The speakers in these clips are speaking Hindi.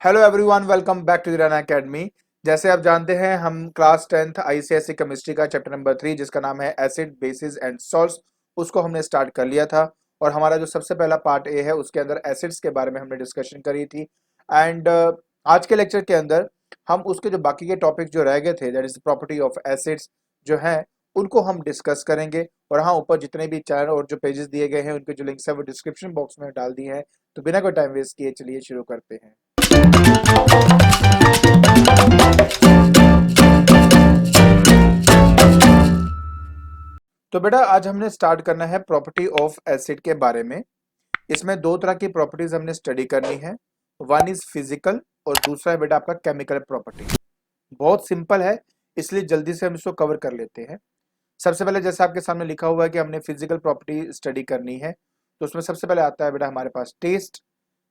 Hello everyone, welcome back to the run academy. जैसे आप जानते हैं, हम क्लास 10th आईसीएसई केमिस्ट्री का चैप्टर नंबर 3 जिसका नाम है एसिड बेसिस एंड सॉल्ट्स, उसको हमने स्टार्ट कर लिया था। और हमारा जो सबसे पहला पार्ट ए है उसके अंदर एसिड्स के बारे में हमने डिस्कशन करी थी। एंड आज के लेक्चर के अंदर हम उसके जो बाकी के टॉपिक जो रह गए थे, that is property of acids जो हैं, उनको हम डिस्कस करेंगे। और हाँ, ऊपर जितने भी चैनल और जो पेजेस दिए गए हैं उनके जो लिंक्स है वो डिस्क्रिप्शन बॉक्स में डाल दिए हैं। तो बिना कोई टाइम वेस्ट किए चलिए शुरू करते हैं। तो बेटा, आज हमने स्टार्ट करना है प्रॉपर्टी ऑफ एसिड के बारे में। इसमें दो तरह की प्रॉपर्टीज हमने स्टडी करनी है। वन इज फिजिकल और दूसरा है बेटा आपका केमिकल प्रॉपर्टी। बहुत सिंपल है, इसलिए जल्दी से हम इसको कवर कर लेते हैं। सबसे पहले जैसे आपके सामने लिखा हुआ है कि हमने फिजिकल प्रॉपर्टी स्टडी करनी है, तो उसमें सबसे पहले आता है बेटा हमारे पास टेस्ट।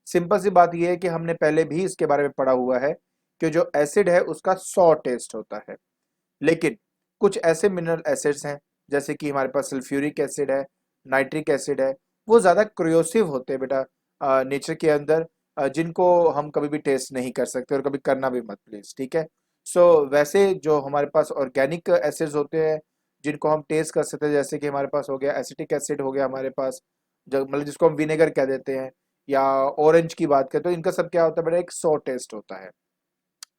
सिंपल सी बात यह है कि हमने पहले भी इसके बारे में पढ़ा हुआ है कि जो एसिड है उसका 100 टेस्ट होता है। लेकिन कुछ ऐसे मिनरल एसिड्स हैं, जैसे कि हमारे पास सल्फ्यूरिक एसिड है, नाइट्रिक एसिड है, वो ज़्यादा क्रियोसिव होते हैं बेटा नेचर के अंदर, जिनको हम कभी भी टेस्ट नहीं कर सकते और कभी करना भी मत प्लीज़, ठीक है। सो वैसे जो हमारे पास ऑर्गेनिक एसिड्स होते हैं जिनको हम टेस्ट कर सकते हैं, जैसे कि हमारे पास हो गया एसिटिक एसिड, हो गया हमारे पास जो मतलब जिसको हम विनेगर कह देते हैं, या ऑरेंज की बात करें, तो इनका सब क्या होता है बेटा, एक 100 टेस्ट होता है।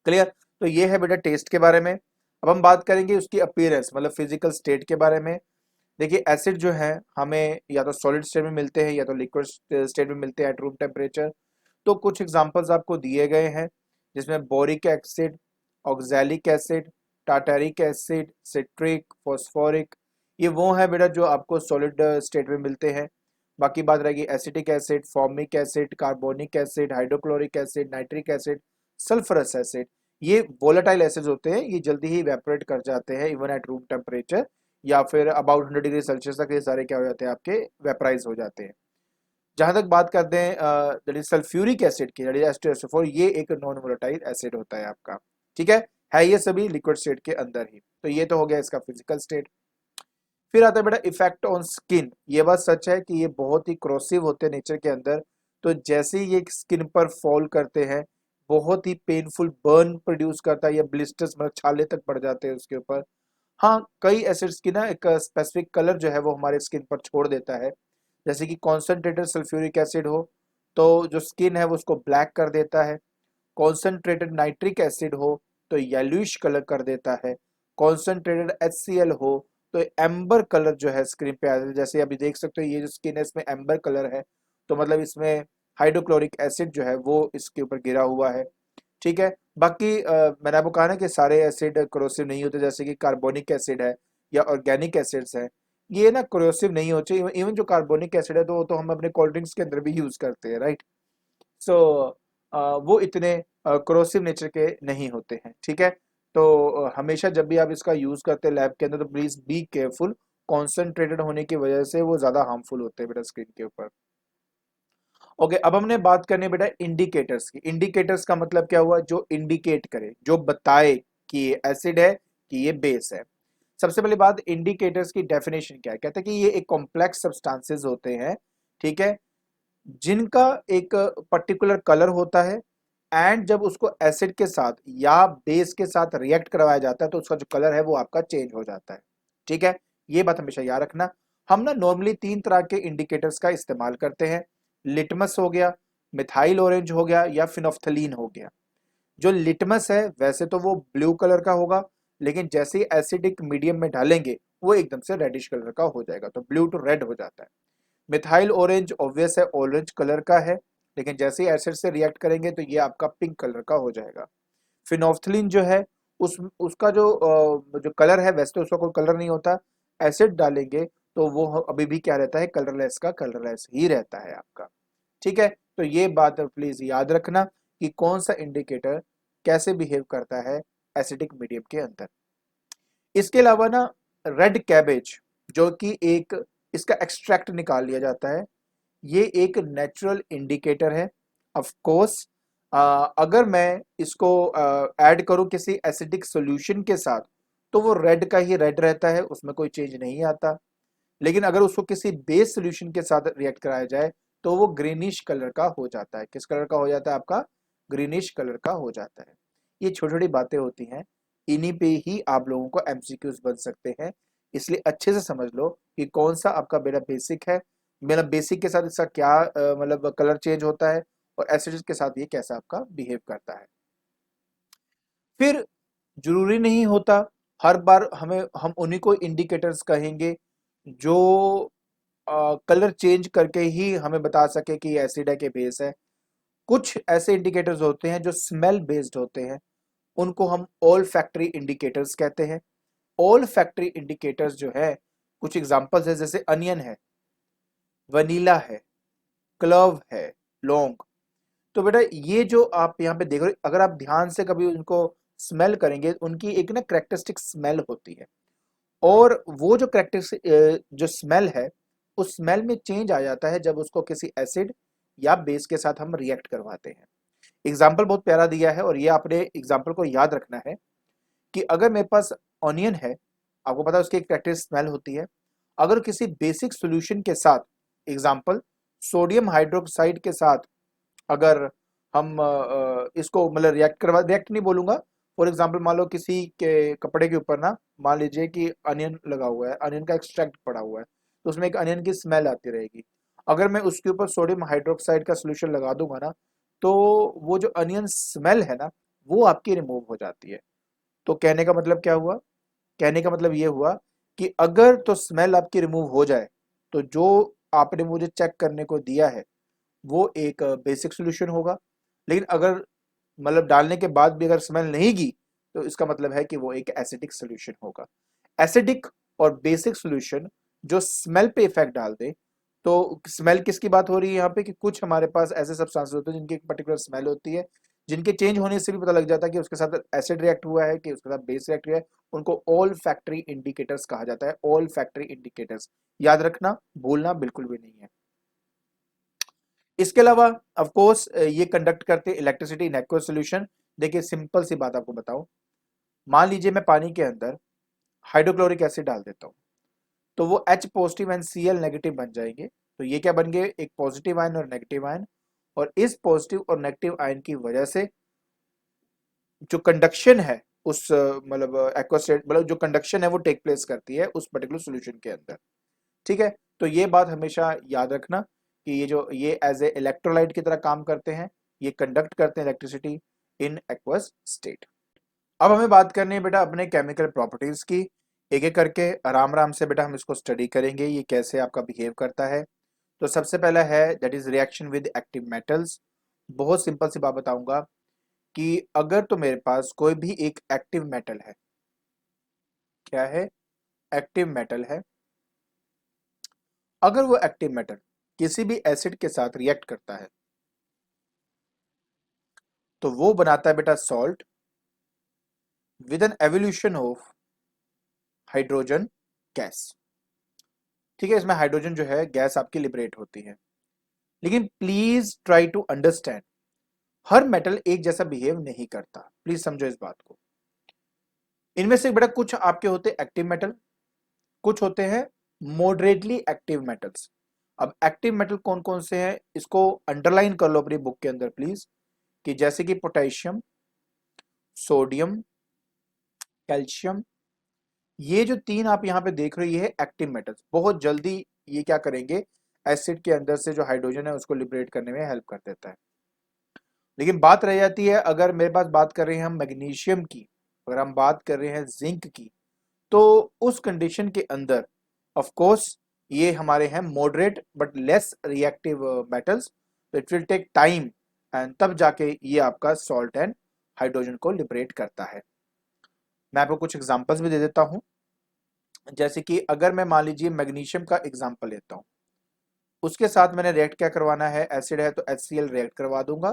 क्लियर। तो ये है बेटा टेस्ट के बारे में। अब हम बात करेंगे उसकी अपीयरेंस मतलब फिजिकल स्टेट के बारे में। देखिए, एसिड जो है हमें या तो सॉलिड स्टेट में मिलते हैं या तो लिक्विड स्टेट में मिलते हैं एट रूम टेम्परेचर। तो कुछ एग्जांपल्स आपको दिए गए हैं, जिसमें boric acid, oxalic acid, tartaric acid, citric, phosphoric, ये वो है बेटा जो आपको सॉलिड स्टेट में मिलते हैं। बाकी बात रहेगी acetic acid, formic acid, carbonic acid, hydrochloric acid, nitric acid, sulphurous acid. ये वोलेटाइल एसिड्स होते हैं, ये जल्दी ही इवेपोरेट कर जाते हैं इवन एट रूम टेम्परेचर, या फिर अबाउट 100 डिग्री सेल्सियस तक ये सारे क्या हो जाते हैं, आपके वेपराइज हो जाते हैं। जहां तक बात करते हैं दैट इज सल्फ्यूरिक एसिड की, दैट इज H2SO4, ये एक नॉन वोलेटाइल एसिड होता है आपका, ठीक है ये सभी लिक्विड स्टेट के अंदर ही। तो ये तो हो गया इसका फिजिकल स्टेट। फिर आता है बेटा इफेक्ट ऑन स्किन। ये बात सच है कि ये बहुत ही क्रोसिव होते हैं नेचर के अंदर। तो जैसे ही ये स्किन पर फॉल करते हैं, बहुत ही पेनफुल बर्न प्रोड्यूस करता है, या ब्लिस्टर्स मतलब छाले तक पड़ जाते हैं उसके ऊपर। हाँ, कई एसिड्स की ना एक स्पेसिफिक कलर जो है वो हमारे स्किन पर छोड़ देता है। जैसे कि कॉन्सेंट्रेटेड सल्फ्यूरिक एसिड हो तो जो स्किन है वो उसको ब्लैक कर देता है। कॉन्सेंट्रेटेड नाइट्रिक एसिड हो तो येलोइश कलर कर देता है। कॉन्सेंट्रेटेड HCl हो तो एम्बर कलर जो है स्क्रीन पे आ जाता है। जैसे अभी देख सकते हो ये जो स्किन है इसमें एम्बर कलर है, तो मतलब इसमें हाइड्रोक्लोरिक एसिड जो है वो इसके ऊपर गिरा हुआ है, ठीक है। बाकी मैंने आपको कहा ना कि सारे एसिड क्रोसिव नहीं होते, जैसे कि कार्बोनिक एसिड है या ऑर्गेनिक एसिड्स हैं, ये ना क्रोसिव नहीं होते। इवन जो कार्बोनिक एसिड है तो वो तो हम अपने कोल्ड ड्रिंक्स के अंदर भी यूज करते हैं, राइट। सो वो इतने क्रोसिव नेचर के नहीं होते हैं, ठीक है। तो हमेशा जब भी आप इसका यूज करते हैं लैब के अंदर तो प्लीज बी केयरफुल। कॉन्सेंट्रेटेड होने की वजह से वो ज्यादा हार्मफुल होते हैं बेटा स्क्रीन के ऊपर। ओके, अब हमने बात करनी है बेटा इंडिकेटर्स की। इंडिकेटर्स का मतलब क्या हुआ, जो इंडिकेट करे, जो बताए कि ये एसिड है कि ये बेस है। सबसे पहली बात, इंडिकेटर्स की डेफिनेशन क्या है, कहते हैं कि ये एक कॉम्प्लेक्स सब्सटेंसेस होते हैं, ठीक है, जिनका एक पर्टिकुलर कलर होता है। एंड जब उसको एसिड के साथ या बेस के साथ रिएक्ट करवाया जाता है तो उसका जो कलर है वो आपका चेंज हो जाता है, ठीक है। ये बात हमेशा याद रखना। हम ना नॉर्मली तीन तरह के इंडिकेटर्स का इस्तेमाल करते हैं। लिटमस हो गया, मिथाइल ऑरेंज हो गया, या फिनोफ्थलीन हो गया। जो लिटमस है वैसे तो वो ब्लू कलर का होगा, लेकिन जैसे ही एसिडिक मीडियम में डालेंगे वो एकदम से रेडिश कलर का हो जाएगा, तो ब्लू टू रेड हो जाता है। मिथाइल ऑरेंज ऑब्वियस है, ऑरेंज कलर का है, लेकिन जैसे ही एसिड से रिएक्ट करेंगे तो ये आपका पिंक कलर का हो जाएगा। फिनोफ्थलीन जो है उसका जो कलर है, वैसे तो उसका कोई कलर नहीं होता, एसिड डालेंगे तो वो अभी भी क्या रहता है, कलरलेस का कलरलेस ही रहता है आपका, ठीक है। तो ये बात प्लीज याद रखना कि कौन सा इंडिकेटर कैसे बिहेव करता है एसिडिक मीडियम के अंदर। इसके अलावा ना रेड कैबेज, जो कि एक इसका एक्सट्रैक्ट निकाल लिया जाता है, ये एक नेचुरल इंडिकेटर है। ऑफ कोर्स अगर मैं इसको ऐड करूं किसी एसिडिक सॉल्यूशन के साथ तो वो रेड का ही रेड रहता है, उसमें कोई चेंज नहीं आता। लेकिन अगर उसको किसी बेस सॉल्यूशन के साथ रिएक्ट कराया जाए तो वो ग्रीनिश कलर का हो जाता है। किस कलर का हो जाता है आपका, ग्रीनिश कलर का हो जाता है। ये छोटी छोटी बातें होती हैं, इन्हीं पे ही आप लोगों को एमसीक्यूज बन सकते हैं। इसलिए अच्छे से समझ लो कि कौन सा आपका मेरा बेसिक है, मेरा बेसिक के साथ इसका क्या मतलब कलर चेंज होता है, और एसिड्स के साथ ये कैसा आपका बिहेव करता है। फिर जरूरी नहीं होता हर बार हम उन्हीं को इंडिकेटर्स कहेंगे जो कलर चेंज करके ही हमें बता सके कि ये एसिड है कि बेस है। कुछ ऐसे इंडिकेटर्स होते हैं जो स्मेल बेस्ड होते हैं, उनको हम ऑल फैक्ट्री इंडिकेटर्स कहते हैं। ऑल फैक्ट्री इंडिकेटर्स जो है, कुछ एग्जांपल्स है जैसे अनियन है, वनीला है, क्लव है, लौंग। तो बेटा ये जो आप यहाँ पे देख रहे हो, अगर आप ध्यान से कभी उनको स्मेल करेंगे, उनकी एक ना करेक्टरिस्टिक स्मेल होती है, और वो जो करेक्टरिस्टिक जो स्मेल है, उस स्मेल में चेंज आ जाता है जब उसको किसी एसिड या बेस के साथ हम रिएक्ट करवाते हैं। एग्जाम्पल बहुत प्यारा दिया है, और ये आपने एग्जाम्पल को याद रखना है कि अगर मेरे पास ऑनियन है, आपको पता है उसकी एक करेक्टरिस्टिक स्मेल होती है। अगर किसी बेसिक सॉल्यूशन के साथ, एग्जाम्पल सोडियम हाइड्रोक्साइड के साथ, अगर हम इसको मतलब रिएक्ट नहीं बोलूंगा, फॉर एग्जांपल मान लो किसी के कपड़े के ऊपर ना, मान लीजिए कि अनियन लगा हुआ है, अनियन का एक्सट्रैक्ट पड़ा हुआ है, तो उसमें एक अनियन की स्मेल आती रहेगी। अगर मैं उसके ऊपर सोडियम हाइड्रोक्साइड का सोल्यूशन लगा दूंगा ना, तो वो जो अनियन स्मेल है ना, वो आपकी रिमूव हो जाती है। तो कहने का मतलब क्या हुआ? कहने का मतलब ये हुआ कि अगर तो स्मेल आपकी रिमूव हो जाए, तो जो आपने मुझे चेक करने को दिया है वो एक बेसिक सॉल्यूशन होगा। लेकिन अगर मतलब डालने के बाद भी अगर स्मेल नहीं गई, तो इसका मतलब है कि वो एक एसिडिक सॉल्यूशन होगा। एसिडिक और बेसिक सॉल्यूशन जो स्मेल पे इफेक्ट डाल दे, तो स्मेल किसकी बात हो रही है यहाँ पे, कि कुछ हमारे पास ऐसे सब्सटेंसेस होते हैं जिनकी एक पर्टिकुलर स्मेल होती है, जिनके चेंज होने से भी पता लग जाता है कि उसके साथ एसिड रिएक्ट हुआ है कि उसके साथ बेस रिएक्ट हुआ है। उनको ऑल फैक्ट्री इंडिकेटर्स कहा जाता है। ऑल फैक्ट्री इंडिकेटर्स याद रखना, भूलना बिल्कुल भी नहीं है। इसके अलावा ऑफ कोर्स ये कंडक्ट करते हैं इलेक्ट्रिसिटी इन एक्वस सॉल्यूशन। देखिए सिंपल सी बात आपको बताऊं, मान लीजिए मैं पानी के अंदर हाइड्रोक्लोरिक एसिड डाल देता हूं, तो वो H positive and Cl negative बन जाएंगे। तो ये क्या बन गए? एक पॉजिटिव आयन और नेगेटिव आयन। और इस पॉजिटिव और नेगेटिव आयन की वजह से जो कंडक्शन है उस मतलब एक्वस स्टेट, मतलब जो कंडक्शन है वो टेक प्लेस करती है उस पर्टिकुलर सॉल्यूशन के अंदर। ठीक है, तो ये बात हमेशा याद रखना कि ये एज ए इलेक्ट्रोलाइट की तरह काम करते हैं, ये कंडक्ट करते हैं इलेक्ट्रिसिटी इन एक्वस स्टेट। अब हमें बात करनी है बेटा अपने केमिकल प्रॉपर्टीज की। एक एक करके आराम आराम से बेटा हम इसको स्टडी करेंगे, ये कैसे आपका बिहेव करता है। तो सबसे पहला है that is reaction with active metals. बहुत सिंपल सी बात बताऊंगा कि अगर तो मेरे पास कोई भी एक एक्टिव मेटल है, क्या है? एक्टिव मेटल है। अगर वो एक्टिव मेटल किसी भी एसिड के साथ रिएक्ट करता है, तो वो बनाता है बेटा salt with N evolution of hydrogen gas. ठीक है, इसमें हाइड्रोजन जो है गैस आपकी लिबरेट होती है। लेकिन प्लीज ट्राई टू अंडरस्टैंड, हर मेटल एक जैसा बिहेव नहीं करता, प्लीज समझो इस बात को। इनमें से बेटा कुछ आपके होते हैं एक्टिव मेटल, कुछ होते हैं मॉडरेटली एक्टिव मेटल्स। अब एक्टिव मेटल कौन कौन से हैं इसको अंडरलाइन कर लो अपनी बुक के अंदर प्लीज, कि जैसे कि पोटेशियम, सोडियम, कैल्शियम। ये जो तीन आप यहाँ पे देख रहे हो ये है एक्टिव मेटल्स। बहुत जल्दी ये क्या करेंगे, एसिड के अंदर से जो हाइड्रोजन है उसको लिबरेट करने में हेल्प कर देता है। लेकिन बात रह जाती है, अगर मेरे पास बात कर रहे हैं हम मैग्नीशियम की, अगर हम बात कर रहे हैं जिंक की, तो उस कंडीशन के अंदर ऑफ कोर्स ये हमारे हैं moderate but less reactive metals. तो it will take time, and तब जाके ये आपका सॉल्ट एंड हाइड्रोजन को लिबरेट करता है। मैं आपको कुछ एग्जांपल्स भी दे देता हूं। जैसे कि अगर मैं मान लीजिए मैग्नीशियम का एग्जांपल लेता हूं, उसके साथ मैंने रिएक्ट क्या करवाना है, एसिड है तो HCl रिएक्ट करवा दूंगा,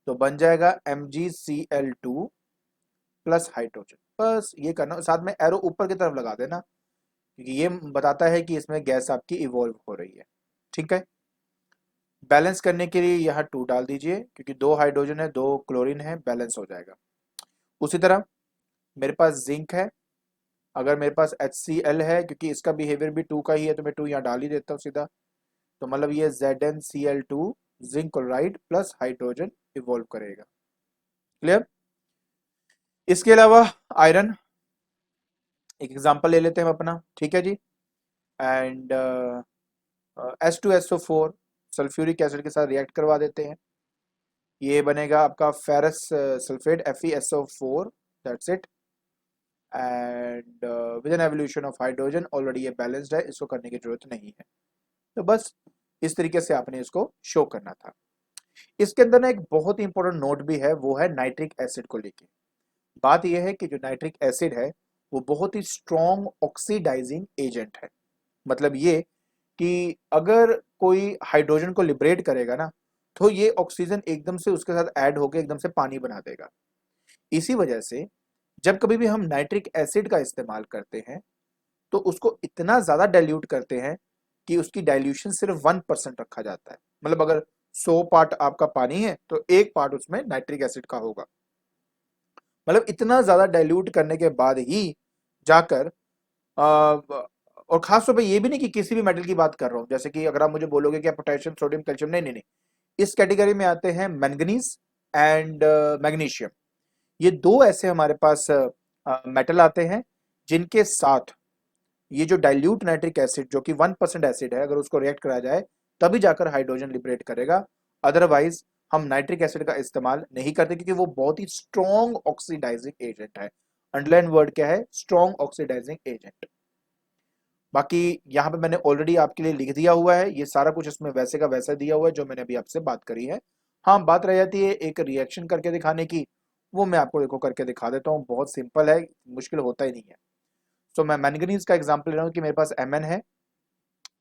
तो बन जाएगा MgCl2 प्लस हाइड्रोजन। बस ये करना, साथ में एरो ऊपर की तरफ लगा देना, क्योंकि ये बताता है कि इसमें गैस आपकी इवॉल्व हो रही है। ठीक है, बैलेंस करने के लिए यहाँ 2 डाल दीजिए, क्योंकि 2 हाइड्रोजन है 2 क्लोरीन है, बैलेंस हो जाएगा। उसी तरह मेरे पास जिंक है, अगर मेरे पास HCl है, क्योंकि इसका बिहेवियर भी 2 का ही है, तो मैं 2 यहाँ डाल ही देता हूँ सीधा। तो मतलब ये ZnCl2 zinc chloride plus hydrogen evolve करेगा। क्लियर? इसके अलावा आयरन, एक एग्जांपल ले लेते हैं हम अपना, ठीक है जी। एंड H2SO4 सल्फ्यूरिक एसिड के साथ रिएक्ट करवा देते हैं, ये बनेगा आपका ferrous sulphate FeSO4, that's it. And with N evolution of hydrogen, already ये बैलेंस्ड है, इसको करने की जरूरत नहीं है। तो बस इस तरीके से आपने इसको शो करना था। इसके अंदर ना एक बहुत ही इंपॉर्टेंट नोट भी है, वो है नाइट्रिक एसिड को लेके। बात यह है कि जो नाइट्रिक एसिड है वो बहुत ही स्ट्रॉन्ग ऑक्सीडाइजिंग एजेंट है। मतलब ये कि अगर कोई हाइड्रोजन को लिबरेट करेगा ना, तो ये ऑक्सीजन एकदम से उसके साथ ऐड होकर एकदम से पानी बना देगा। इसी वजह से जब कभी भी हम नाइट्रिक एसिड का इस्तेमाल करते हैं तो उसको इतना ज्यादा डाइल्यूट करते हैं कि उसकी डाइल्यूशन सिर्फ 1% रखा जाता है। मतलब अगर 100 पार्ट आपका पानी है तो 1 पार्ट उसमें नाइट्रिक एसिड का होगा। मतलब इतना ज्यादा डाइल्यूट करने के बाद ही जाकर और खास तौर पे ये भी नहीं कि किसी भी मेटल की बात कर रहा हूं, जैसे कि अगर आप मुझे बोलोगे कि पोटेशियम, सोडियम, कैल्शियम, नहीं नहीं नहीं, इस कैटेगरी में आते हैं मैंगनीज एंड मैग्नीशियम। ये दो ऐसे हमारे पास मेटल आते हैं जिनके साथ ये जो डाइल्यूट नाइट्रिक एसिड जो कि 1% एसिड है, अगर उसको रिएक्ट कराया जाए तभी जाकर हाइड्रोजन लिबरेट करेगा। अदरवाइज हम नाइट्रिक एसिड का इस्तेमाल नहीं करते, क्योंकि वो बहुत ही स्ट्रॉन्ग ऑक्सीडाइजिंग एजेंट है। अंडरलाइन वर्ड क्या है? Strong oxidizing agent. बाकी यहाँ पे मैंने ऑलरेडी आपके लिए लिख दिया हुआ है, ये सारा कुछ इसमें वैसे का वैसा दिया हुआ है जो मैंने अभी आपसे बात करी है। हाँ, बात रह जाती है एक रिएक्शन करके दिखाने की, वो मैं आपको देखो करके दिखा देता हूँ, बहुत सिंपल है, मुश्किल होता ही नहीं है। तो मैं मैंगनीज का एग्जांपल ले रहा हूँ कि मेरे पास Mn है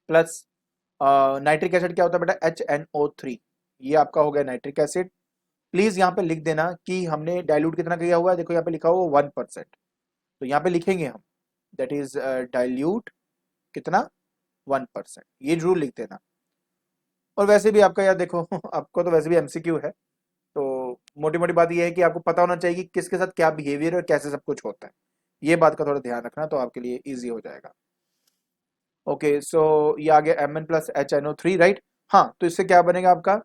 प्लस नाइट्रिक एसिड क्या होता है बेटा? HNO3। ये आपका हो गया नाइट्रिक एसिड। प्लीज यहाँ पे लिख देना कि हमने डाइल्यूट कितना किया हुआ है। देखो यहाँ पे लिखा हुआ 1%, तो यहाँ पे लिखेंगे हम दैट इज डाइल्यूट कितना? 1%, ये जरूर लिख देना। और वैसे भी आपका यार देखो आपको तो वैसे भी MCQ है, तो मोटी मोटी बात ये है कि आपको पता होना चाहिए कि किसके साथ क्या बिहेवियर और कैसे सब कुछ होता है। ये बात का थोड़ा ध्यान रखना तो आपके लिए इजी हो जाएगा। ओके, सो ये आ गया Mn+HNO3, राइट। हाँ, तो इससे क्या बनेगा आपका?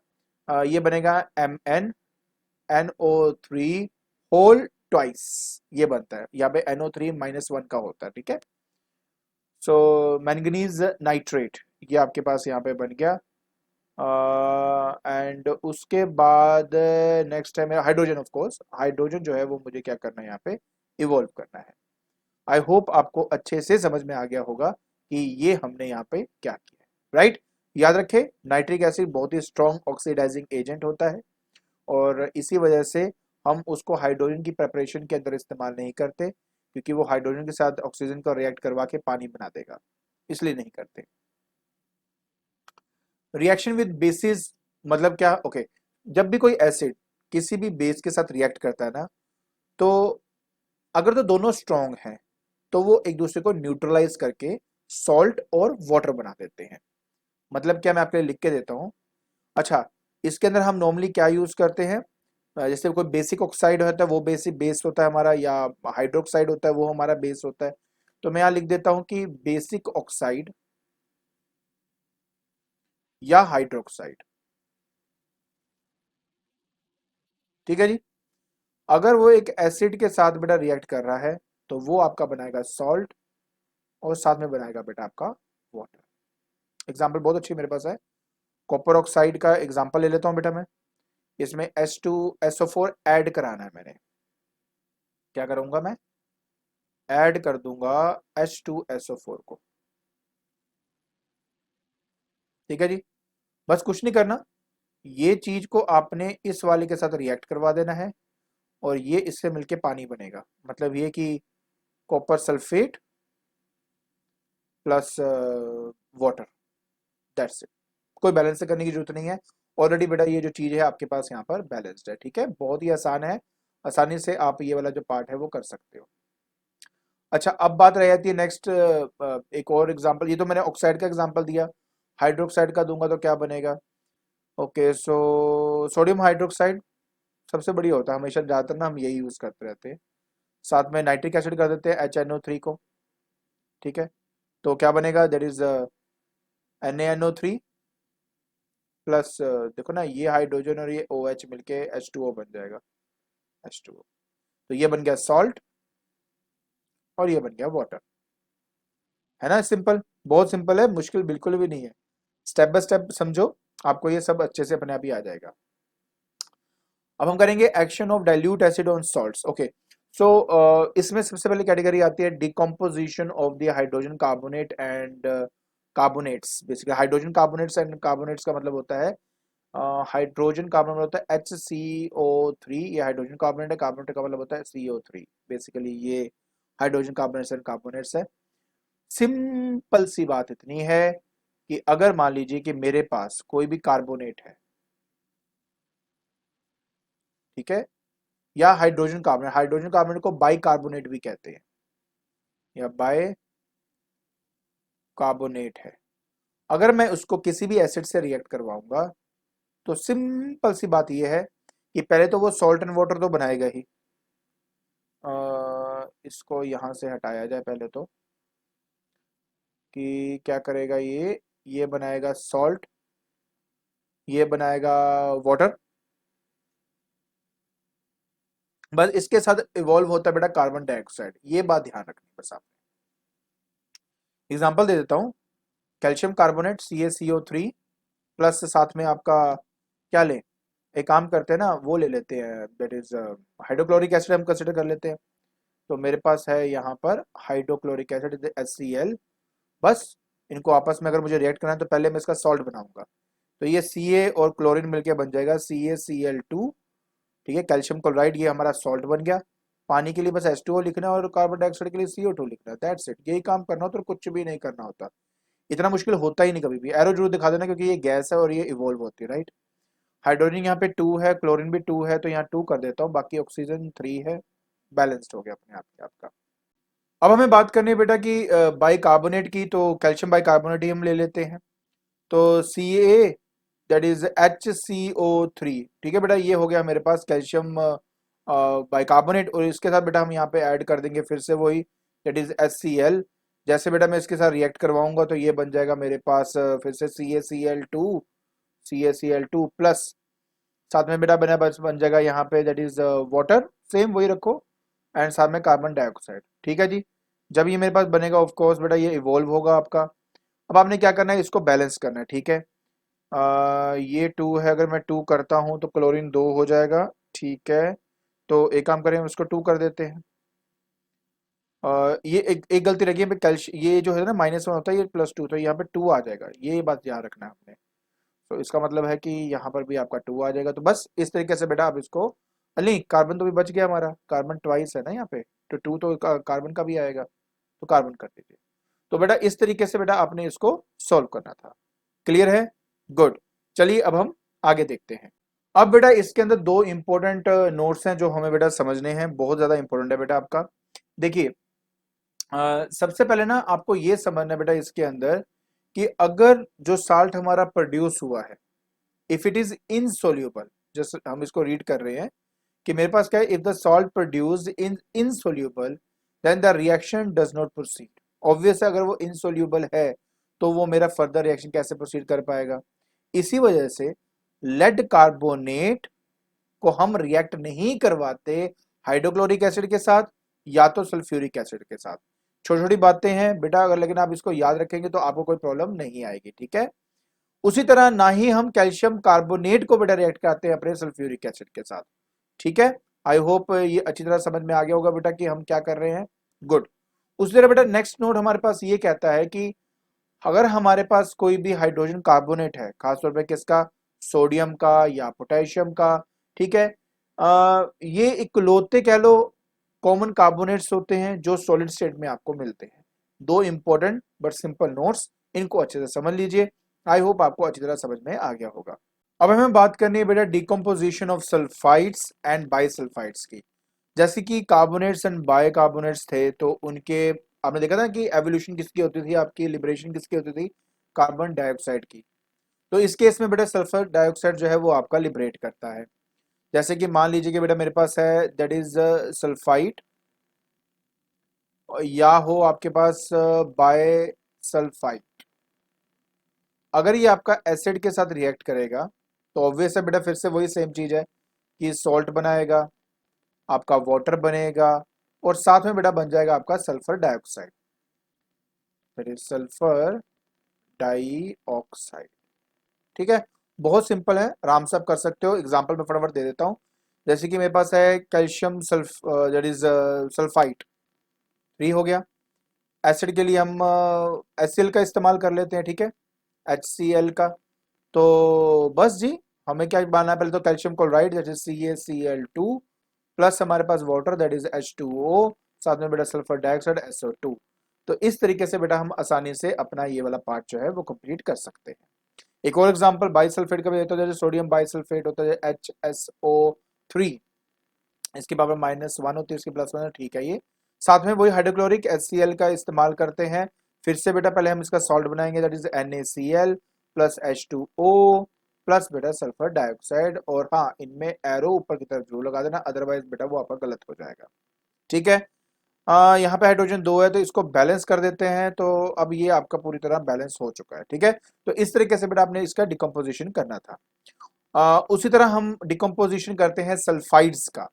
ये बनेगा MnNO3 होल ट्वाइस, ये बनता है। यहाँ पे NO3-1 का होता है, ठीक है। सो मैंगनीज नाइट्रेट ये आपके पास यहाँ पे बन गया। एंड उसके बाद नेक्स्ट है मेरा हाइड्रोजन। ऑफ कोर्स हाइड्रोजन जो है वो मुझे क्या करना है? यहाँ पे इवॉल्व करना है। आई होप आपको अच्छे से समझ में आ गया होगा कि ये हमने यहाँ पे क्या किया है, राइट। याद रखें, नाइट्रिक एसिड बहुत ही स्ट्रॉन्ग ऑक्सीडाइजिंग एजेंट होता है और इसी वजह से हम उसको हाइड्रोजन की प्रेपरेशन के अंदर इस्तेमाल नहीं करते, क्योंकि वो हाइड्रोजन के साथ ऑक्सीजन को रिएक्ट करवा के पानी बना देगा, इसलिए नहीं करते। रिएक्शन विद बेसिस मतलब क्या? ओके, जब भी कोई एसिड किसी भी बेस के साथ रिएक्ट करता है ना, तो अगर तो दोनों स्ट्रॉन्ग हैं तो वो एक दूसरे को न्यूट्रलाइज करके सॉल्ट और वाटर बना देते हैं। मतलब क्या, मैं आपके लिए लिख के देता हूँ। अच्छा, इसके अंदर हम नॉर्मली क्या यूज करते हैं? जैसे कोई बेसिक ऑक्साइड होता है वो बेसिक बेस होता है हमारा, या हाइड्रोक्साइड होता है वो हमारा बेस होता है। तो मैं यहाँ लिख देता हूँ कि बेसिक ऑक्साइड या हाइड्रोक्साइड, ठीक है जी। अगर वो एक एसिड के साथ बेटा रिएक्ट कर रहा है तो वो आपका बनाएगा सॉल्ट और साथ में बनाएगा बेटा आपका वाटर। एग्जाम्पल बहुत अच्छी मेरे पास है, कॉपर ऑक्साइड का एग्जाम्पल ले लेता हूं बेटा मैं। इसमें H2SO4 ऐड कराना है मैंने, क्या करूंगा मैं? ऐड कर दूंगा H2SO4 को, ठीक है जी। बस कुछ नहीं करना, ये चीज को आपने इस वाले के साथ रिएक्ट करवा देना है और ये इससे मिलके पानी बनेगा। मतलब ये कि copper sulphate plus water, that's it. कोई बैलेंस से करने की जरूरत नहीं है, ऑलरेडी बेटा ये जो चीज है आपके पास यहाँ पर बैलेंस्ड है, ठीक है। बहुत ही आसान है, आसानी से आप ये वाला जो पार्ट है वो कर सकते हो। अच्छा, अब बात रह जाती है नेक्स्ट, एक और एग्जांपल। ये तो मैंने ऑक्साइड का एग्जांपल दिया, हाइड्रोक्साइड का दूंगा तो क्या बनेगा? ओके, सो सोडियम हाइड्रोक्साइड सबसे बढ़िया होता है, हमेशा ज्यादातर ना हम यही यूज करते रहते हैं। साथ में नाइट्रिक एसिड कर देते हैं HNO3 को, ठीक है। तो क्या बनेगा? दैट इज NaNO3 प्लस देखो ना, ये हाइड्रोजन और ये OH मिलके H2O बन जाएगा, H2O। तो ये बन गया सॉल्ट और ये बन गया वाटर। है ना सिंपल, बहुत सिंपल है, मुश्किल बिल्कुल भी नहीं है। स्टेप बाय स्टेप समझो, आपको ये सब अच्छे से अपने आप ही आ जाएगा। अब हम करेंगे action of dilute acid on salts. Okay, so इसमें सबसे पहले कैटेगरी आती है decomposition of the hydrogen carbonate and carbonates. Basically hydrogen carbonates and carbonates का मतलब होता है हाइड्रोजन कार्बन होता है HCO3, ये हाइड्रोजन कार्बोनेट है, कार्बोनेट का मतलब होता है CO3। बेसिकली ये हाइड्रोजन कार्बोनेट्स एंड कार्बोनेट्स है। सिंपल सी बात इतनी है कि अगर मान लीजिए कि मेरे पास कोई भी कार्बोनेट है, ठीक है, या हाइड्रोजन कार्बोनेट को बाई कार्बोनेट भी कहते हैं, या बाय कार्बोनेट है। अगर मैं उसको किसी भी एसिड से रिएक्ट करवाऊंगा तो सिंपल सी बात यह है कि पहले तो वो सॉल्ट एंड वाटर तो बनाएगा ही। इसको यहां से हटाया जाए पहले तो, कि क्या करेगा ये बनाएगा सॉल्ट, ये बनाएगा वाटर। बस इसके साथ इवॉल्व होता है बेटा कार्बन डाइऑक्साइड, ये बात ध्यान रखनी बस आप। एग्जांपल दे देता हूँ, कैल्शियम कार्बोनेट CaCO3 प्लस साथ में आपका क्या लें, एक काम करते हैं ना, वो ले लेते हैं, दैट इज हाइड्रोक्लोरिक एसिड हम कंसिडर कर लेते हैं। तो मेरे पास है यहाँ पर हाइड्रोक्लोरिक एसिड HCl। बस इनको आपस में अगर मुझे रिएक्ट करना है तो पहले मैं इसका सॉल्ट बनाऊंगा। तो ये Ca और क्लोरीन मिलके बन जाएगा CaCl2। ठीक है, कैल्शियम क्लोराइड ये हमारा सॉल्ट बन गया। पानी के लिए बस H2O लिखना है और कार्बन डाइऑक्साइड के लिए CO2 लिखना है, दैट्स इट। यही काम करना होता है और कुछ भी नहीं करना होता। इतना मुश्किल होता ही नहीं कभी भी। एरो जरूर दिखा देना क्योंकि ये गैस है और ये इवॉल्व होती है, राइट। हाइड्रोजन यहाँ पे 2 है, क्लोरीन भी 2 है, तो यहाँ 2 कर देता हूँ, बाकी ऑक्सीजन 3 है। बैलेंस्ड हो गया अपने आप ही आपका। अब हमें बात करनी है बेटा कि बाइकार्बोनेट की, तो कैल्शियम बाइकार्बोनेट ही हम ले लेते हैं। तो Ca दैट इज HCO3। ठीक है बेटा, ये हो गया मेरे पास कैल्शियम बाइकार्बोनेट, और इसके साथ बेटा हम यहाँ पे ऐड कर देंगे फिर से वही, दैट इज HCl। जैसे बेटा मैं इसके साथ रिएक्ट करवाऊंगा तो ये बन जाएगा मेरे पास फिर से CaCl2 प्लस साथ में बेटा बना बस बन जाएगा यहाँ पे दैट इज वाटर, सेम वही रखो, एंड साथ में कार्बन डाइऑक्साइड। ठीक है जी। जब ये मेरे पास बनेगा ऑफ कोर्स बेटा ये इवॉल्व होगा आपका। अब आपने क्या करना है, इसको बैलेंस करना है। ठीक है, ये 2 है, अगर मैं 2 करता हूँ तो क्लोरीन 2 हो जाएगा। ठीक है, तो एक काम करें हम इसको 2 कर देते हैं। ये एक गलती रखिए पे, कैल्शियम ये जो है ना -1 होता है, ये +2, तो यहाँ पे 2 आ जाएगा, ये बात याद रखना है आपने। तो इसका मतलब है कि यहाँ पर भी आपका 2 आ जाएगा। तो बस इस तरीके से बेटा आप इसको, नहीं कार्बन तो भी बच गया हमारा, कार्बन ट्वाइस है ना यहाँ पे, तो 2 तो कार्बन का भी आएगा, तो कार्बन कर दीजिए। तो बेटा इस तरीके से बेटा आपने इसको सॉल्व करना था। क्लियर है, गुड। चलिए अब हम आगे देखते हैं। अब बेटा इसके अंदर दो इंपॉर्टेंट नोट्स हैं जो हमें बेटा समझने हैं, बहुत ज्यादा इंपॉर्टेंट है बेटा आपका। देखिए सबसे पहले ना आपको ये समझना है बेटा इसके अंदर कि अगर जो साल्ट हमारा प्रोड्यूस हुआ है, इफ इट इज इनसोल्यूबल, जैसे हम इसको रीड कर रहे हैं कि मेरे पास क्या है, if the salt produced in insoluble then the reaction does not proceed. Obvious है, अगर वो इनसोल्यूबल है तो वो मेरा फर्दर रिएक्शन कैसे प्रोसीड कर पाएगा। इसी वजह से लेड कार्बोनेट को हम रिएक्ट नहीं करवाते हाइड्रोक्लोरिक एसिड के साथ या तो सल्फ्यूरिक एसिड के साथ। छोटी छोटी बातें हैं बेटा, अगर लेकिन आप इसको याद रखेंगे तो आपको कोई प्रॉब्लम नहीं आएगी। ठीक है, उसी तरह ना ही हम कैल्शियम कार्बोनेट को बेटा रिएक्ट कराते हैं अपने सल्फ्यूरिक एसिड के साथ। ठीक है, आई होप ये अच्छी तरह समझ में आ गया होगा बेटा कि हम क्या कर रहे हैं। गुड। उसी तरह बेटा नेक्स्ट नोट हमारे पास ये कहता है कि अगर हमारे पास कोई भी हाइड्रोजन कार्बोनेट है, खासतौर पे किसका, सोडियम का या पोटेशियम का, ठीक है, ये इकलौते कह लो कॉमन कार्बोनेट्स होते हैं जो सॉलिड स्टेट में आपको मिलते हैं। दो इंपॉर्टेंट बट सिंपल नोट्स, इनको अच्छे से समझ लीजिए। आई होप आपको अच्छी तरह समझ में आ गया होगा। अब हमें बात करनी है बेटा decomposition of sulphides and bisulphides की। जैसे कि कार्बोनेट्स एंड बाइकार्बोनेट्स थे तो उनके आपने देखा था कि एवोल्यूशन किसकी होती थी, आपकी लिबरेशन किसकी होती थी, कार्बन डाइऑक्साइड की। तो इस केस में बेटा सल्फर डाइऑक्साइड जो है वो आपका लिबरेट करता है। जैसे कि मान लीजिए कि बेटा मेरे पास है दैट इज सल्फाइड, या हो आपके पास बाय सल्फाइड। अगर ये आपका एसिड के साथ रिएक्ट करेगा तो ऑब्वियस है बेटा फिर से वही सेम चीज है कि सॉल्ट बनाएगा, आपका वाटर बनेगा और साथ में बेटा बन जाएगा आपका sulphur dioxide, that is sulphur dioxide. ठीक है, बहुत सिंपल है, आराम से आप कर सकते हो। एग्जांपल में फटाफट दे देता हूँ। जैसे कि मेरे पास है calcium sulph that is sulphide, 3 हो गया। एसिड के लिए हम HCl का इस्तेमाल कर लेते हैं, ठीक है, HCl का। तो बस जी, हमें क्या बनाना है, पहले तो calcium chloride that is CaCl2 plus हमारे पास वाटर दैट इज H2O, साथ में बेटा सल्फर डाइऑक्साइड SO2। तो इस तरीके से बेटा हम आसानी से अपना ये वाला पार्ट जो है वो कंप्लीट कर सकते हैं। एक और एग्जांपल बाइसल्फेट का भी देता है, जैसे सोडियम बाइसल्फेट होता है HSO3, इसकी पावर -1 होती है, इसकी +1 है, ठीक है। ये साथ में वही हाइड्रोक्लोरिक HCl का इस्तेमाल करते हैं। फिर से बेटा पहले हम इसका सॉल्ट बनाएंगे that is NaCl plus H2O plus बेटा सल्फर डाइऑक्साइड, और हाँ इनमें एरो ऊपर की तरफ जरूर लगा देना, अदरवाइज बेटा वो आपका गलत हो जाएगा। ठीक है, यहाँ पे हाइड्रोजन 2 है तो इसको बैलेंस कर देते हैं, तो अब ये आपका पूरी तरह बैलेंस हो चुका है। ठीक है, तो इस तरीके से बेटा आपने इसका डिकम्पोजिशन करना था। उसी तरह हम डिकम्पोजिशन करते हैं सल्फाइड्स का।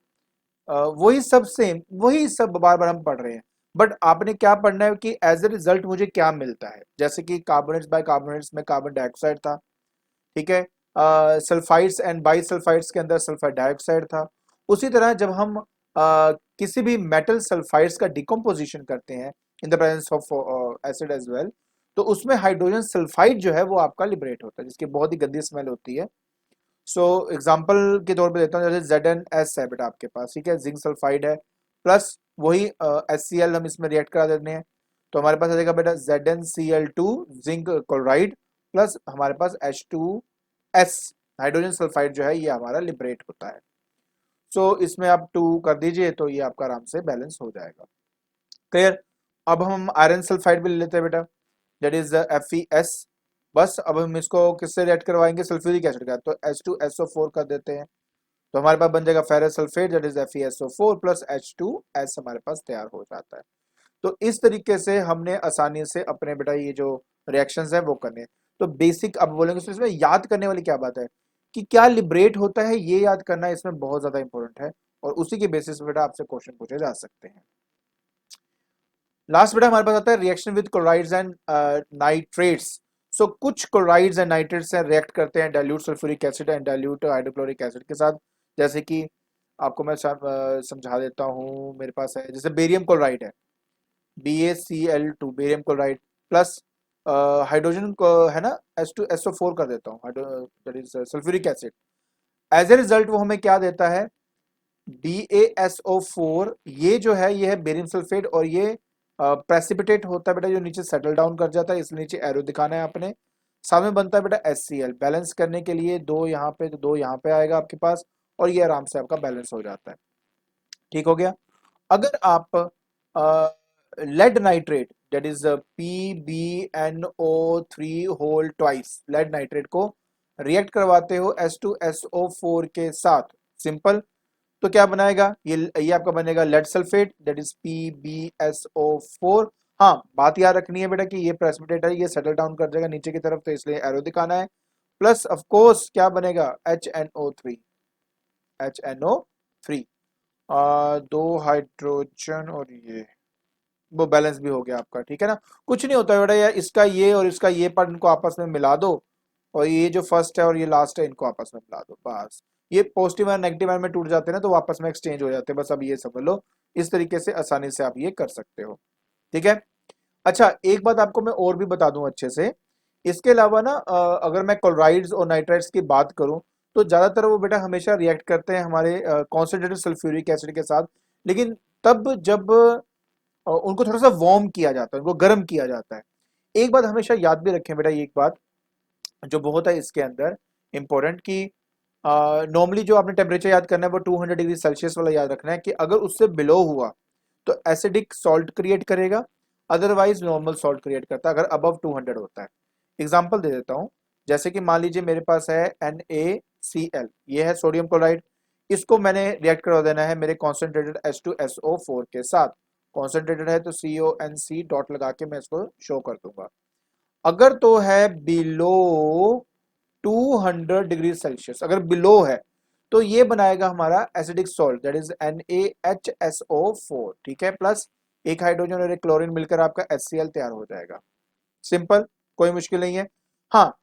वही सब सेम, वही सब बार बार हम पढ़ रहे हैं, बट आपने क्या पढ़ना है कि एज ए रिजल्ट मुझे क्या मिलता है। जैसे कि कार्बोनेट्स बाय कार्बोनेट्स में कार्बन डाइऑक्साइड था, ठीक है, सल्फाइड्स एंड बाई सल्फाइड्स के अंदर सल्फर डाइऑक्साइड था। उसी तरह जब हम किसी भी मेटल सल्फाइड्स का डिकम्पोजिशन करते हैं in the presence of acid as well, तो उसमें हाइड्रोजन सल्फाइड जो है वो आपका लिबरेट होता है, जिसकी बहुत ही गंदी स्मेल होती है। सो एग्जांपल के तौर पे देता हूँ, जैसे ZnS है बेटा आपके पास, ठीक है, जिंक सल्फाइड है प्लस वही HCl हम इसमें रिएक्ट करा देते हैं, तो हमारे पास आ जाएगा बेटा ZnCl2 जिंक क्लोराइड प्लस हमारे पास H2S हाइड्रोजन सल्फाइड जो है ये हमारा लिबरेट होता है। सो इसमें आप 2 कर दीजिए तो ये आपका आराम से बैलेंस हो जाएगा। क्लियर। अब हम आयरन सल्फाइड भी ले लेते हैं बेटा, दैट इज FeS। बस अब हम इसको किससे रिएक्ट करवाएंगे, सल्फ्यूरिक एसिड का, तो H2SO4 कर देते हैं, तो हमारे पास बन जाएगा ferrous sulphate that is FeSO4 plus H2S हमारे पास तैयार हो जाता है। तो इस तरीके से हमने आसानी से अपने बेटा ये जो रिएक्शंस है वो करने। तो बेसिक अब बोलेंगे तो इसमें याद करने वाली क्या बात है कि क्या लिबरेट होता है, ये याद करना इसमें बहुत ज्यादा इंपॉर्टेंट है, और उसी के बेसिस पे बेटा आपसे क्वेश्चन पूछे जा सकते हैं। लास्ट बेटा हमारे पास आता है reaction with chlorides and nitrates. So कुछ क्लोराइड्स एंड नाइट्रेट्स से रिएक्ट करते हैं dilute sulphuric acid and dilute hydrochloric acid के साथ। जैसे कि आपको मैं समझा देता हूँ, मेरे पास है जैसे बेरियम क्लोराइड है, BaCl2 barium chloride plus hydrogen को है ना H2SO4 कर देता हूँ, that is sulphuric acid. As a result वो हमें क्या देता है, BaSO4। ये जो है ये है बेरियम सल्फेट, और ये प्रेसिपिटेट होता है बेटा जो नीचे सेटल डाउन कर जाता है, इसलिए नीचे एरो दिखाना है आपने। सामने बनता है बेटा HCl, बैलेंस करने के लिए 2 यहाँ पे तो 2 यहाँ पे आएगा आपके पास, और ये आराम से आपका बैलेंस हो जाता है। ठीक हो गया। अगर आप lead nitrate that is PbNO3 whole twice lead nitrate को रिएक्ट करवाते हो H2SO4 के साथ, सिंपल, तो क्या बनाएगा, ये आपका बनेगा lead sulphate that is PbSO4। हाँ बात याद रखनी है बेटा कि ये प्रेसिपिटेट है, ये सेटल डाउन कर जाएगा नीचे की तरफ, तो इसलिए एरो दिखाना है। प्लस ऑफ कोर्स क्या बनेगा HNO3, HNO3 2 हाइड्रोजन, और ये वो बैलेंस भी हो गया आपका। ठीक है ना, कुछ नहीं होता है बेटा यार, इसका ये और इसका ये पार्ट इनको आपस में मिला दो, और ये जो फर्स्ट है और ये लास्ट है इनको आपस में मिला दो, बस ये पॉजिटिव और नेगेटिव आयन में टूट जाते हैं ना, तो वापस में एक्सचेंज हो जाते हैं, बस अब ये समझ लो। इस तरीके से आसानी से आप ये कर सकते हो। ठीक है। अच्छा एक बात आपको मैं और भी बता दूं अच्छे से, इसके अलावा ना अगर मैं क्लोराइड्स और नाइट्राइड्स की बात करूं तो ज्यादातर वो बेटा हमेशा रिएक्ट करते हैं हमारे कॉन्सेंट्रेटेड सल्फ्यूरिक एसिड के साथ, लेकिन तब जब उनको थोड़ा सा वार्म किया जाता है, उनको गर्म किया जाता है। एक बात हमेशा याद भी रखें बेटा, ये एक बात जो बहुत है इसके अंदर इंपॉर्टेंट कि नॉर्मली जो आपने टेम्परेचर याद करना है वो 200 डिग्री सेल्सियस वाला याद रखना है, कि अगर उससे बिलो हुआ तो एसिडिक सॉल्ट क्रिएट करेगा, अदरवाइज नॉर्मल सॉल्ट क्रिएट करता है अगर अबव 200 होता है। एग्जांपल दे देता हूं, जैसे कि मान लीजिए मेरे पास है NaCl, ये है सोडियम क्लोराइड, इसको मैंने रिएक्ट करवा देना है मेरे कॉन्सेंट्रेटेड H2SO4 के साथ। कॉन्सेंट्रेटेड है तो CONC डॉट लगा के मैं इसको शो कर दूंगा। अगर तो है बिलो 200 डिग्री सेल्सियस, अगर बिलो है तो ये बनाएगा हमारा acidic salt, that is NaHSO4, ठीक है, प्लस एक हाइड्रोजन और एक क्लोरीन मिलकर आपका HCl तैयार हो जाएगा। सिंपल, कोई मुश्किल नहीं है। हाँ,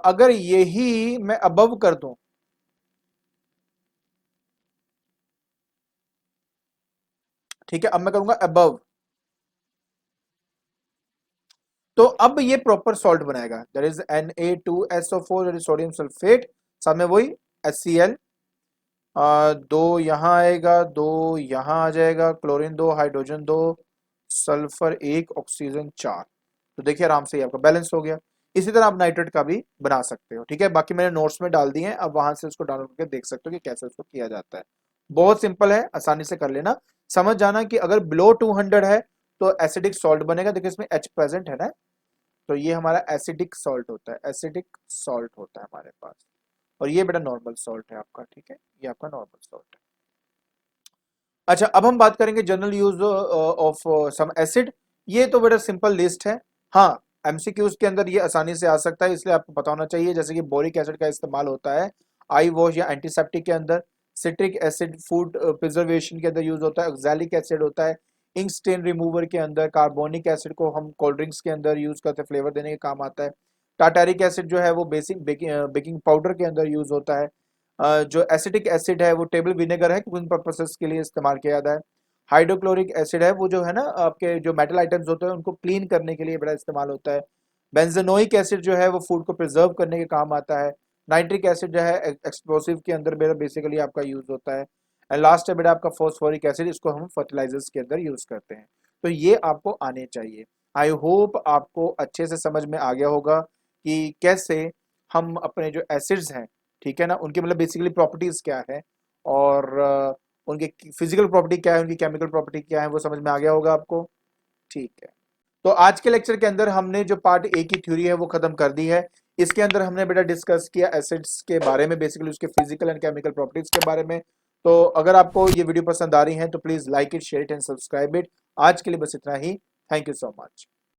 अगर यही मैं अबव कर दूं, ठीक है, अब मैं करूंगा अबव, तो अब ये प्रॉपर सॉल्ट बनाएगा, that is Na2SO4, that is sodium sulphate, साथ में वही HCl, दो यहाँ आएगा, दो यहाँ आ जाएगा, क्लोरीन दो, हाइड्रोजन दो, सल्फर एक, ऑक्सीजन चार। तो देखिए आराम से ही आपका बैलेंस हो गया। इसी तरह आप नाइट्रेट का भी बना सकते हो, ठीक है, बाकी मैंने नोट्स में डाल दिए हैं, अब वहां से उसको डाउनलोड करके देख सकते हो कि कैसे उसको किया जाता है। बहुत सिंपल है, आसानी से कर लेना। समझ जाना कि अगर बिलो 200 है तो एसिडिक सॉल्ट बनेगा, देखिए इसमें H प्रेजेंट है ना, तो ये हमारा एसिडिक सॉल्ट होता है, एसिडिक सॉल्ट होता है हमारे पास। और ये बेटा नॉर्मल सॉल्ट है आपका, ठीक है, ये आपका नॉर्मल सॉल्ट है। अच्छा, अब हम बात करेंगे general use of some acid. ये तो बेटा सिंपल लिस्ट है। हाँ, एमसीक्यूज के अंदर ये आसानी से आ सकता है, इसलिए आपको पता होना चाहिए। जैसे कि बोरिक एसिड का इस्तेमाल होता है आई वॉश या एंटीसेप्टिक के अंदर, सिट्रिक एसिड फूड प्रिजर्वेशन के अंदर यूज होता है, ऑक्सैलिक एसिड होता है इंक स्टेन रिमूवर के अंदर, कार्बोनिक एसिड को हम कोल्ड ड्रिंक्स के अंदर यूज करते हैं, फ्लेवर देने के काम आता है। टाटारिक एसिड जो है वो बेसिक बेकिंग पाउडर के अंदर यूज होता है। जो एसिटिक एसिड है वो टेबल विनेगर है, कुकिंग पर्पसेस के लिए इस्तेमाल किया जाता है। हाइड्रोक्लोरिक एसिड है वो जो है ना आपके जो मेटल आइटम्स होते हैं उनको क्लीन करने के लिए बड़ा इस्तेमाल होता है। बेंजोनोइक एसिड जो है वो फूड को प्रिजर्व करने के काम आता है। नाइट्रिक एसिड जो है एक्सप्लोसिव के अंदर बेटा बेसिकली आपका यूज होता है। एंड लास्ट है बेटा आपका फॉस्फोरिक एसिड, इसको हम फर्टिलाइजर्स के अंदर यूज करते हैं। तो ये आपको आने चाहिए। आई होप आपको अच्छे से समझ में आ गया होगा कि कैसे हम अपने जो एसिड्स हैं, ठीक है ना, उनके मतलब बेसिकली प्रॉपर्टीज क्या है, और उनके फिजिकल प्रॉपर्टी क्या है, उनकी केमिकल प्रॉपर्टी क्या है, वो समझ में आ गया होगा आपको। ठीक है, तो आज के लेक्चर के अंदर हमने जो पार्ट ए की थ्योरी है वो खत्म कर दी है। इसके अंदर हमने बेटा डिस्कस किया एसिड्स के बारे में, बेसिकली उसके फिजिकल एंड केमिकल प्रॉपर्टीज के बारे में। तो अगर आपको ये वीडियो पसंद आ रही है तो please like it, share it and subscribe it. आज के लिए बस इतना ही। Thank you so much.